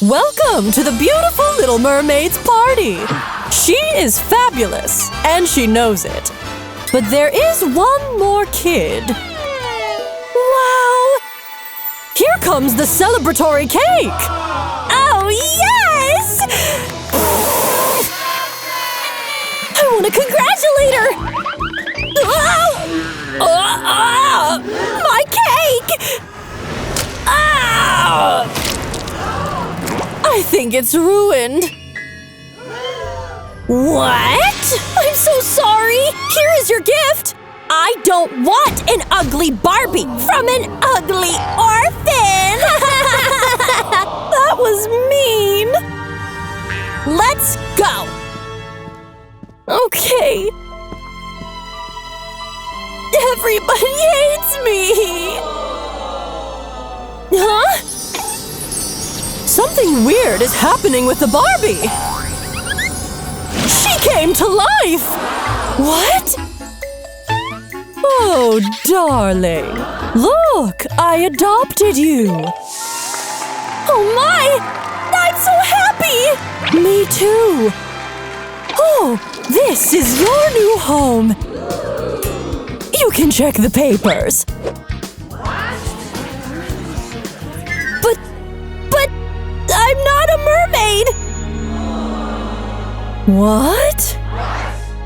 Welcome to the beautiful little mermaid's party! She is fabulous, and she knows it. But there is one more kid. Wow! Here comes the celebratory cake! Oh, yes! I want to congratulate her! My cake! I think it's ruined. What? I'm so sorry. Here is your gift. I don't want an ugly Barbie from an ugly orphan. That was mean. Let's go. Okay. Everybody hates me. Huh? Something weird is happening with the Barbie. She came to life. What? Oh, darling. Look, I adopted you. Oh my! I'm so happy! Me too. Oh, this is your new home. You can check the papers. But I'm not a mermaid. What?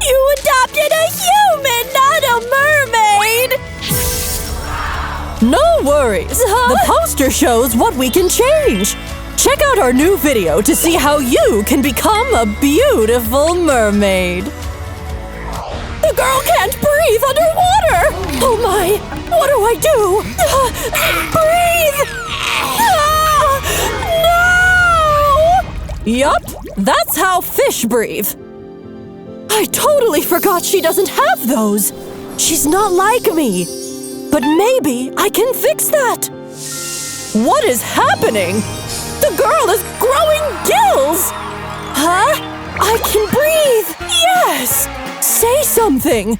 You adopted a human, not a mermaid! No worries. The poster shows what we can change. Check out our new video to see how you can become a beautiful mermaid. The girl can't breathe underwater! Oh my! What do I do? Breathe! No! Yup, that's how fish breathe. I totally forgot she doesn't have those. She's not like me. But maybe I can fix that. What is happening? The girl is growing gills! Huh? I can breathe! Yes! Say something!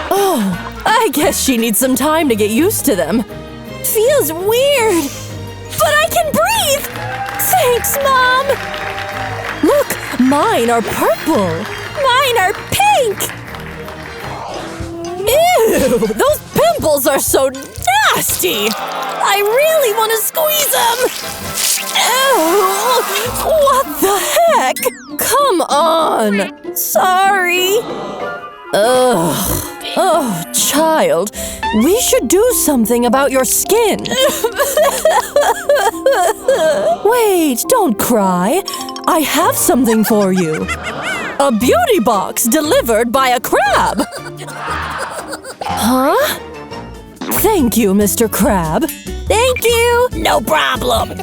Oh, I guess she needs some time to get used to them. Feels weird. But I can breathe! Thanks, Mom! Look, mine are purple. Mine are pink! Ew, those pimples are so nasty! I really want to squeeze them! Ew! What the heck? Come on! Sorry! Ugh. Oh, child. We should do something about your skin. Wait, don't cry. I have something for you. A beauty box delivered by a crab. Huh? Thank you, Mr. Crab. Thank you! No problem!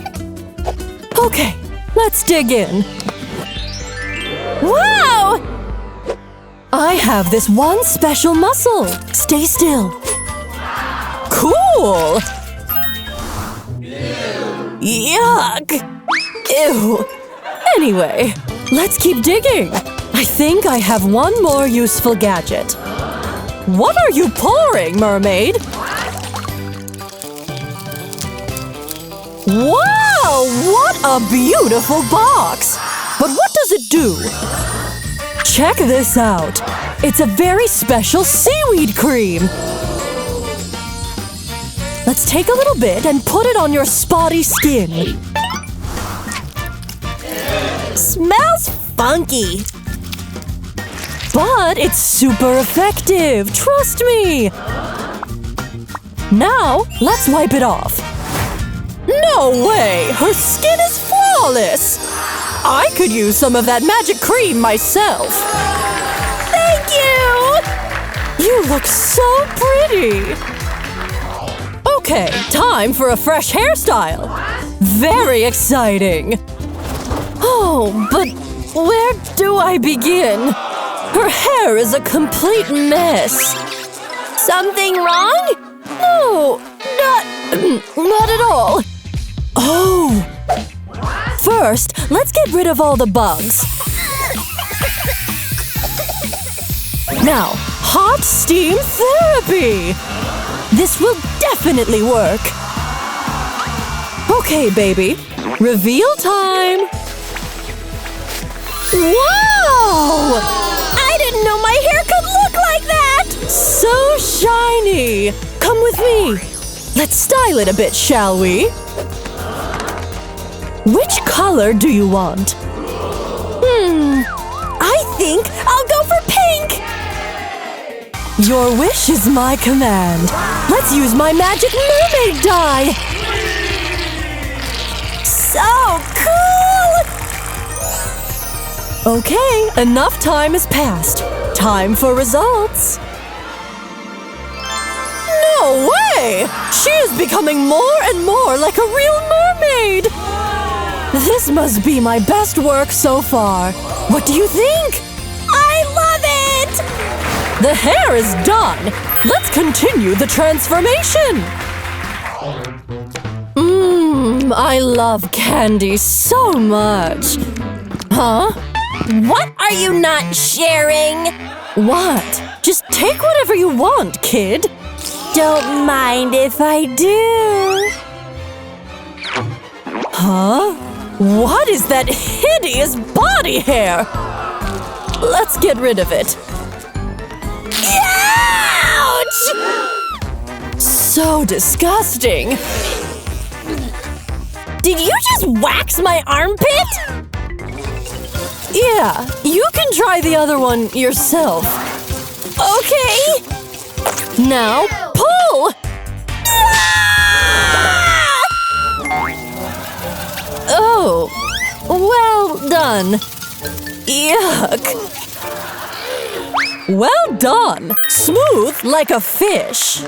Okay, let's dig in. Wow! I have this one special muscle. Stay still. Cool! Yuck! Ew! Anyway, let's keep digging. I think I have one more useful gadget. What are you pouring, mermaid? Wow! What a beautiful box! But what does it do? Check this out. It's a very special seaweed cream. Let's take a little bit and put it on your spotty skin. Smells funky. But it's super effective, trust me! Now, let's wipe it off. No way! Her skin is flawless! I could use some of that magic cream myself. Thank you! You look so pretty! Okay, time for a fresh hairstyle. Very exciting! Oh, but where do I begin? Her hair is a complete mess. Something wrong? No, not at all. Oh! First, let's get rid of all the bugs. Now, hot steam therapy! This will definitely work. Okay, baby. Reveal time! Wow! I didn't know my hair could look like that! So shiny! Come with me. Let's style it a bit, shall we? Which color do you want? I think I'll go for pink! Your wish is my command. Let's use my magic mermaid dye! So cool! Okay, enough time has passed. Time for results. No way! She is becoming more and more like a real mermaid! This must be my best work so far. What do you think? I love it! The hair is done. Let's continue the transformation. I love candy so much. Huh? What are you not sharing? What? Just take whatever you want, kid. Don't mind if I do. Huh? What is that hideous body hair? Let's get rid of it. Ouch! So disgusting. Did you just wax my armpit? Yeah, you can try the other one yourself. Okay. Now, pull! Oh, well done. Yuck. Well done. Smooth like a fish.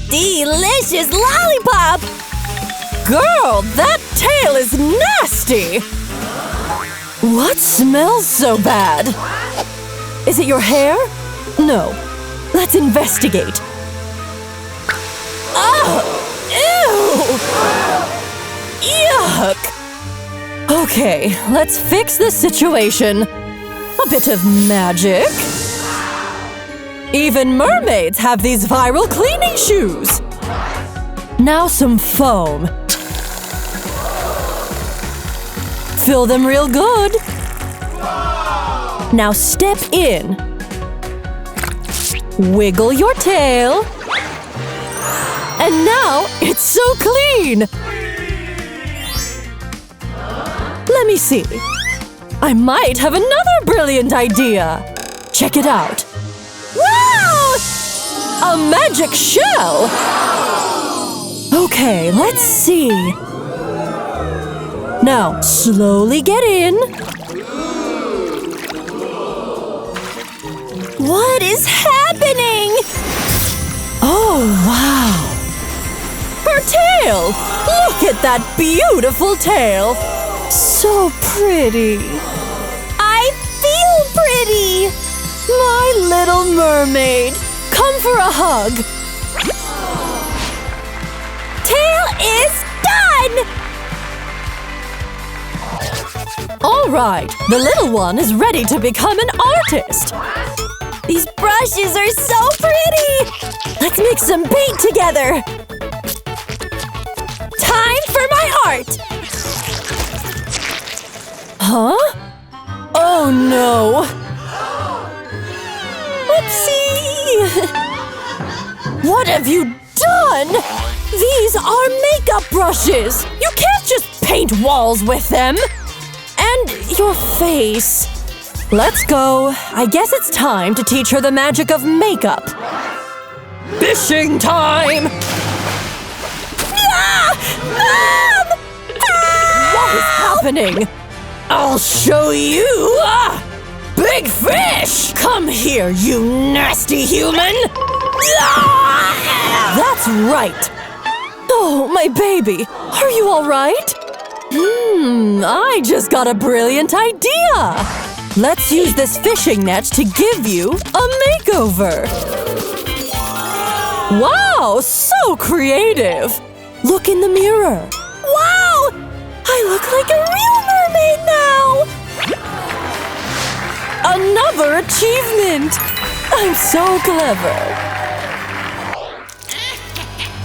Delicious lollipop! Girl, that tail is nasty! What smells so bad? Is it your hair? No. Let's investigate. Oh! Ew! Yuck! Okay, let's fix this situation. A bit of magic. Even mermaids have these viral cleaning shoes. Now some foam. Fill them real good. Now step in. Wiggle your tail. And now it's so clean! Let me see. I might have another brilliant idea. Check it out. Wow! A magic shell! Okay, let's see. Now, slowly get in. What is happening? Oh, wow. Her tail! Look at that beautiful tail! So pretty. I feel pretty! My little mermaid, come for a hug. Tail is done! All right, the little one is ready to become an artist. These brushes are so pretty! Let's make some paint together! Time for my art! Huh? Oh no! Whoopsie! What have you done? These are makeup brushes! You can't just paint walls with them! And your face. Let's go. I guess it's time to teach her the magic of makeup. Fishing time! What is happening? I'll show you! Big fish! Come here, you nasty human! That's right! Oh, my baby! Are you all right? I just got a brilliant idea! Let's use this fishing net to give you a makeover! Wow, so creative! Look in the mirror! Wow! I look like a real mermaid now! Another achievement! I'm so clever!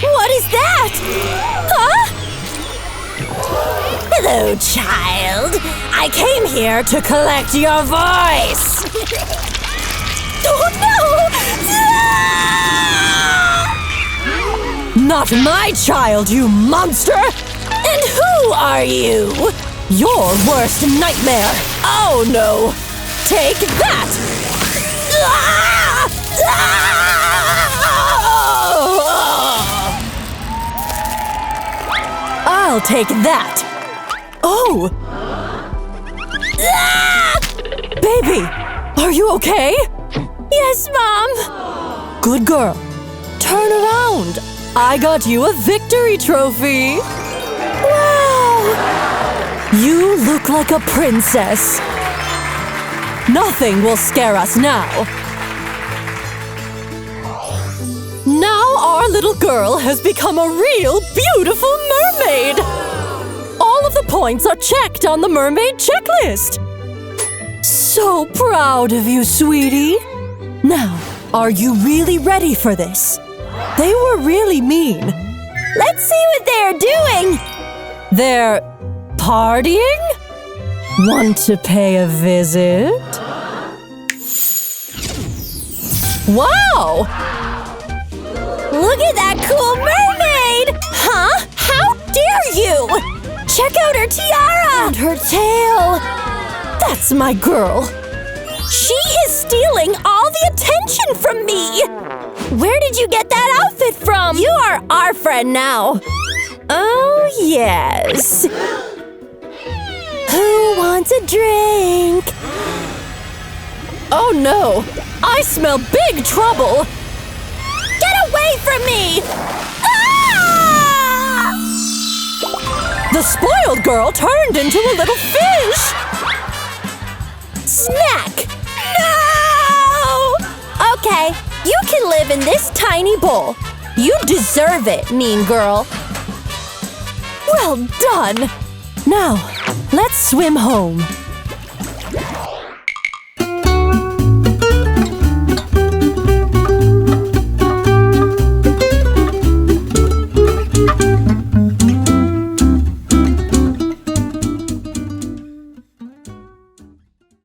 What is that? Huh? Hello, child. I came here to collect your voice. Oh, no! Not my child, you monster! And who are you? Your worst nightmare! Oh, no. Take that! I'll take that! Oh! Baby, are you okay? Yes, Mom! Good girl. Turn around. I got you a victory trophy. Wow! You look like a princess. Nothing will scare us now. Now our little girl has become a real beautiful mermaid. All of the points are checked on the mermaid checklist. So proud of you, sweetie. Now, are you really ready for this? They were really mean. Let's see what they're doing! They're partying? Want to pay a visit? Wow! Look at that cool mermaid! Huh? How dare you! Check out her tiara! And her tail! That's my girl! She is stealing all the attention from me! Where did you get that outfit from? You are our friend now! Oh, yes. Who wants a drink? Oh no! I smell big trouble! Get away from me! Ah! The spoiled girl turned into a little fish! Snack! No! Okay, you can live in this tiny bowl. You deserve it, mean girl. Well done! Now, let's swim home.